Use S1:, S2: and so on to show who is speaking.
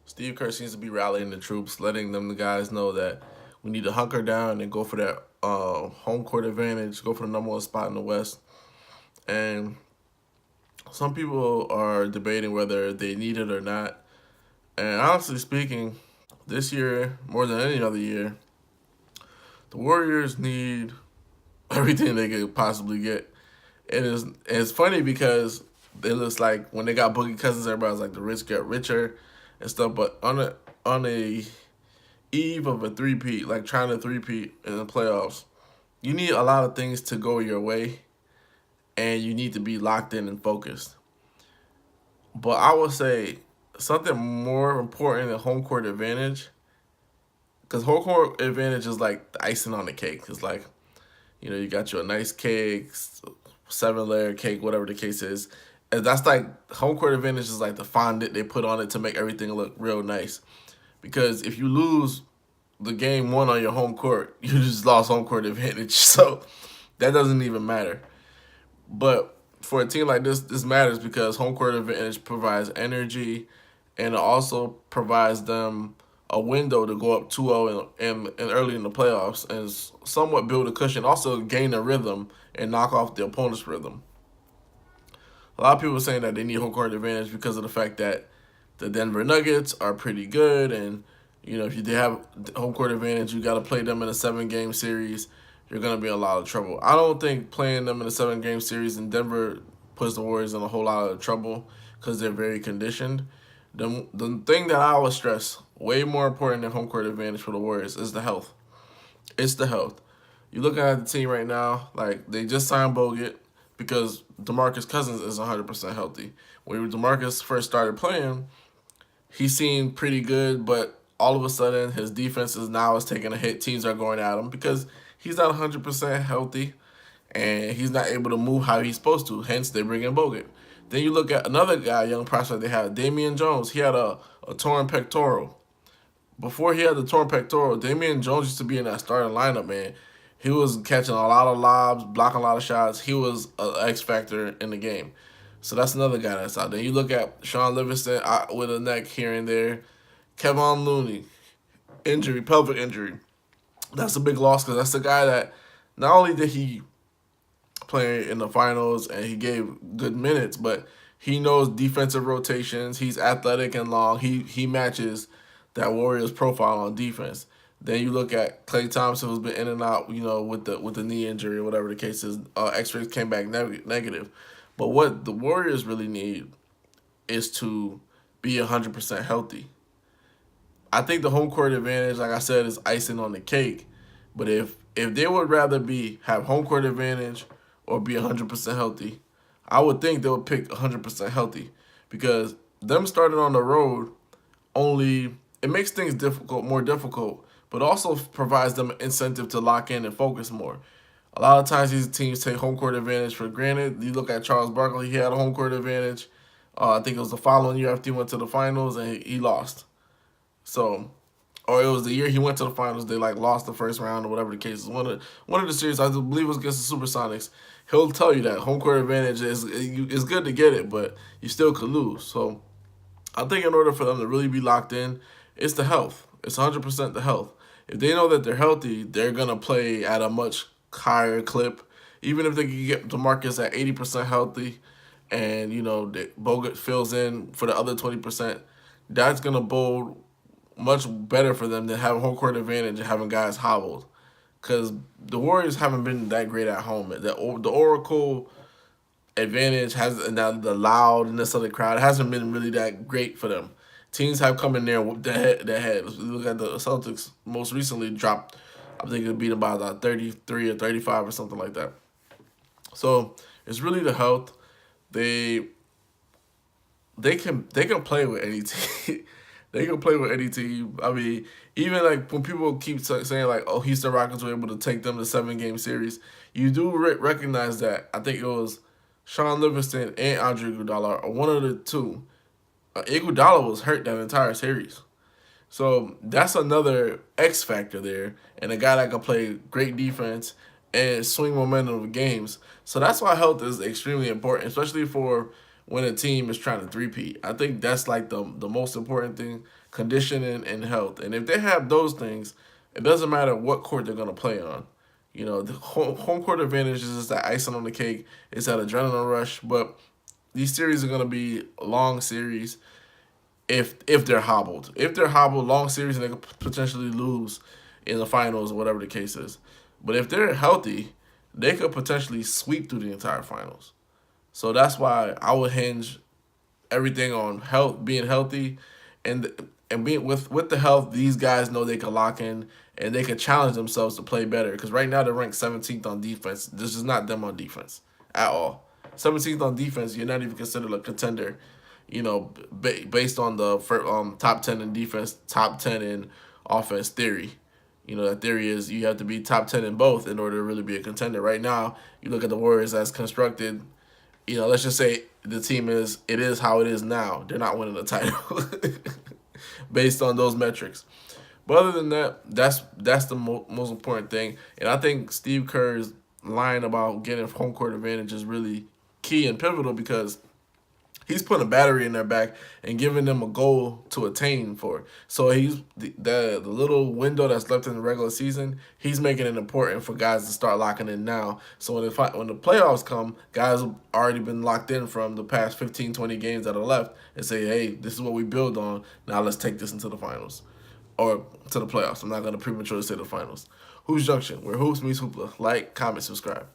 S1: Steve Kerr seems to be rallying the troops, letting the guys know that we need to hunker down and go for that home court advantage, go for the number one spot in the West. And some people are debating whether they need it or not. And honestly speaking, this year, more than any other year, the Warriors need everything they could possibly get. It's funny because it looks like when they got Boogie Cousins, everybody's like the rich get richer and stuff. But on a eve of a three-peat, like trying to three-peat in the playoffs, you need a lot of things to go your way, and you need to be locked in and focused. But I would say something more important than home court advantage, because home court advantage is like the icing on the cake. It's like, you got your nice cake, 7-layer cake, whatever the case is. And that's like home court advantage is like the fondant they put on it to make everything look real nice. Because if you lose the game one on your home court, you just lost home court advantage. So that doesn't even matter. But for a team like this matters because home court advantage provides energy, and it also provides them a window to go up 2-0 and early in the playoffs and somewhat build a cushion, also gain a rhythm and knock off the opponent's rhythm. A lot of people are saying that they need home court advantage because of the fact that the Denver Nuggets are pretty good, and if you have home court advantage, you got to play them in a 7-game series. You're going to be in a lot of trouble. I don't think playing them in a 7-game series in Denver puts the Warriors in a whole lot of trouble because they're very conditioned. The thing that I always stress, way more important than home court advantage for the Warriors, is the health. It's the health. You look at the team right now, like they just signed Bogut because DeMarcus Cousins is 100% healthy. When DeMarcus first started playing, he seemed pretty good, but all of a sudden his defense is taking a hit. Teams are going at him because he's not 100% healthy and he's not able to move how he's supposed to. Hence, they bring in Bogut. Then you look at another guy, young prospect they had, Damian Jones. He had a torn pectoral. Before he had the torn pectoral, Damian Jones used to be in that starting lineup, man. He was catching a lot of lobs, blocking a lot of shots. He was an X factor in the game. So that's another guy that's out there. You look at Sean Livingston with a neck here and there. Kevon Looney, injury, pelvic injury. That's a big loss because that's the guy that not only did he play in the finals and he gave good minutes, but he knows defensive rotations. He's athletic and long. He matches that Warriors profile on defense. Then you look at Klay Thompson, who's been in and out, with the knee injury or whatever the case is. X-rays came back negative. But what the Warriors really need is to be 100% healthy. I think the home court advantage, like I said, is icing on the cake. But if they would rather have home court advantage or be 100% healthy, I would think they would pick 100% healthy because them starting on the road only it makes things more difficult, but also provides them an incentive to lock in and focus more. A lot of times these teams take home court advantage for granted. You look at Charles Barkley; he had a home court advantage. I think it was the following year after he went to the finals and he lost. So, or it was the year he went to the finals. They lost the first round or whatever the case is. One of the series I believe was against the Supersonics. He'll tell you that home court advantage is good to get it, but you still could lose. So I think in order for them to really be locked in, it's the health. It's 100% the health. If they know that they're healthy, they're gonna play at a much higher clip. Even if they can get DeMarcus at 80% healthy, and Bogut fills in for the other 20%, that's gonna bode much better for them than having home court advantage and having guys hobbled. Because the Warriors haven't been that great at home. The Oracle advantage and the loudness of the crowd hasn't been really that great for them. Teams have come in there with their head. Look at the Celtics most recently dropped. I think it beat them by about 33 or 35 or something like that. So it's really the health. They can play with any team. They can play with any team. I mean, even when people keep saying "Oh, Houston Rockets were able to take them to 7-game series," you do recognize that. I think it was Sean Livingston and Andre Iguodala, or one of the two. Iguodala was hurt that entire series, so that's another X factor there, and a guy that can play great defense and swing momentum of games. So that's why health is extremely important, especially for when a team is trying to three-peat. I think that's like the most important thing, conditioning and health. And if they have those things, it doesn't matter what court they're going to play on. You know, the home court advantage is just that icing on the cake. It's that adrenaline rush. But these series are going to be long series if they're hobbled. If they're hobbled, long series, and they could potentially lose in the finals or whatever the case is. But if they're healthy, they could potentially sweep through the entire finals. So that's why I would hinge everything on health, being healthy, and being with the health. These guys know they can lock in and they can challenge themselves to play better. Because right now they're ranked 17th on defense. This is not them on defense at all. 17th on defense, you're not even considered a contender. You know, based on the top 10 in defense, top 10 in offense theory. You know, that theory is you have to be top 10 in both in order to really be a contender. Right now, you look at the Warriors as constructed. You know, let's just say the team it is how it is now. They're not winning the title based on those metrics. But other than that, that's the most important thing. And I think Steve Kerr's line about getting home court advantage is really key and pivotal because he's putting a battery in their back and giving them a goal to attain for. So he's the little window that's left in the regular season, he's making it important for guys to start locking in now. So when the playoffs come, guys have already been locked in from the past 15, 20 games that are left and say, hey, this is what we build on. Now let's take this into the finals or to the playoffs. I'm not going to prematurely say the finals. Hoops Junction, where hoops meets hoopla. Like, comment, subscribe.